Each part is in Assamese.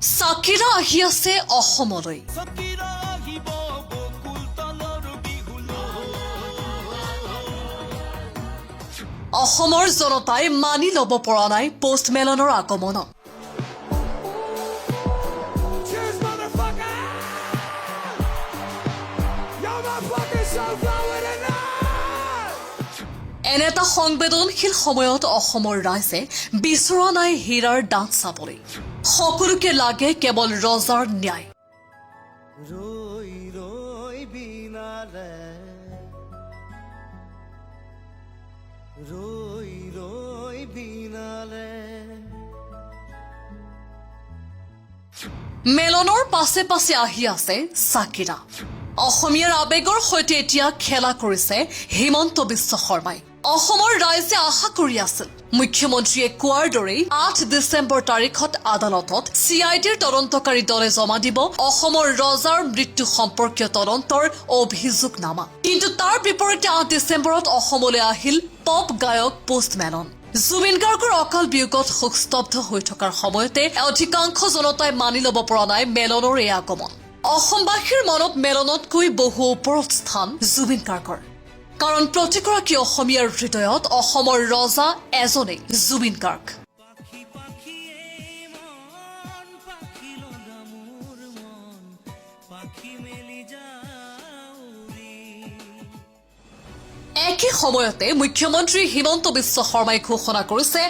সাকিৰা আহি আছে অসমলৈ। অসমৰ জনতাই মানি ল'ব পৰা নাই পোষ্টমেলনৰ আগমনক। এনে এটা সংবেদনশীল সময়ত অসমৰ ৰাইজে বিচৰা নাই হীৰাৰ দাঁত চাবলৈ। সকলোকে লাগে কেৱল ৰজাৰ ন্যায়। ৰৈ ৰৈ বিনালে ৰৈ ৰৈ বিনালে মেলনৰ পাছে পাছে আহি আছে সাকিৰা। অসমীয়াৰ আবেগৰ সৈতে এতিয়া খেলা কৰিছে হিমন্ত বিশ্ব শৰ্মাই। অসমৰ ৰাইজে আশা কৰি আছিল মুখ্যমন্ত্ৰীয়ে কোৱাৰ দৰেই 8 ডিচেম্বৰ তাৰিখত আদালতত CIDৰ তদন্তকাৰী দলে জমা দিব অসমৰ ৰজাৰ মৃত্যু সম্পৰ্কীয় তদন্তৰ অভিযোগনামা। কিন্তু তাৰ বিপৰীতে 8 ডিচেম্বৰত অসমলৈ আহিল পপ গায়ক পোষ্টমেলন। জুবিন গাৰ্গৰ অকাল বিয়োগত শোকস্তব্ধ হৈ থকাৰ সময়তে অধিকাংশ জনতাই মানি ল'ব পৰা নাই মেলনৰ এই আগমন। অসমবাসীৰ মনত মেলনতকৈ বহু ওপৰত স্থান জুবিন গাৰ্গৰ। কাৰণ প্ৰতিগৰাকী অসমীয়াৰ হৃদয়ত অসমৰ ৰজা এজনেই জুবিন গাৰ্গ। একে সময়তে মুখ্যমন্ত্ৰী হিমন্ত বিশ্ব শৰ্মাই ঘোষণা কৰিছে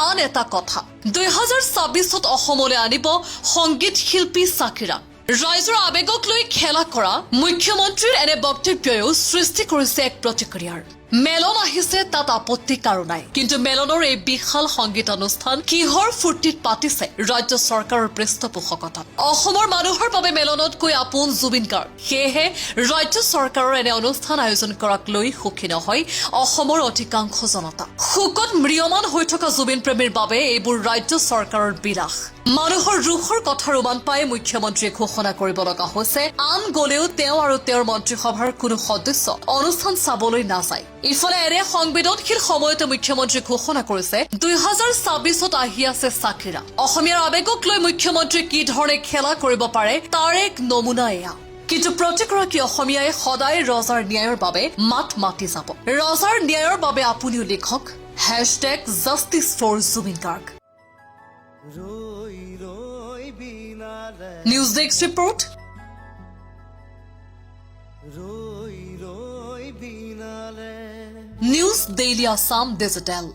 আন এটা কথা। 2026ত অসমলৈ আনিব সংগীত শিল্পী সাকিৰা। ৰাইজৰ আবেগক লৈ খেলা কৰা মুখ্যমন্ত্ৰীৰ এনে বক্তব্যও সৃষ্টি কৰিছে এক প্ৰতিক্ৰিয়াৰ। মেলন আহিছে তাত আপত্তি কাৰো নাই, কিন্তু মেলনৰ এই বিশাল সংগীত অনুষ্ঠান কিহৰ ফূৰ্তিত পাতিছে ৰাজ্য চৰকাৰৰ পৃষ্ঠপোষকতাত। অসমৰ মানুহৰ বাবে মেলনতকৈ আপোন জুবিন গাৰ্গ। সেয়েহে ৰাজ্য চৰকাৰৰ এনে অনুষ্ঠান আয়োজন কৰাক লৈ সুখী নহয় অসমৰ অধিকাংশ জনতা। শোকত ম্ৰিয়মান হৈ থকা জুবিন প্ৰেমীৰ বাবে এইবোৰ ৰাজ্য চৰকাৰৰ বিলাস। মানুহৰ ৰুখৰ কথা উমান পাই মুখ্যমন্ত্ৰীয়ে ঘোষণা কৰিব লগা হৈছে আন গলেও তেওঁ আৰু তেওঁৰ মন্ত্ৰীসভাৰ কোনো সদস্য অনুষ্ঠান চাবলৈ নাযায়। ইফালে এনে সংবেদনশীল সময়তে মুখ্যমন্ত্ৰী ঘোষণা কৰিছে 2026ত আহি আছে সাকিৰা। অসমীয়াৰ আবেগক লৈ মুখ্যমন্ত্ৰী কি ধৰণে খেলা কৰিব পাৰে তাৰ এক নমুনা এয়া। কিন্তু প্ৰতিগৰাকী অসমীয়াই সদায় ৰজাৰ ন্যায়ৰ বাবে মাত মাতি যাব। ৰজাৰ ন্যায়ৰ বাবে আপুনিও লিখক #Justice4Zubin Garg। ৰৈ ৰৈ বিনালে নিউজ ডেস্ক ৰিপোৰ্ট। ৰৈ ৰৈ বিনালে নিউজ ডেইলি আসাম ডিজিটেল।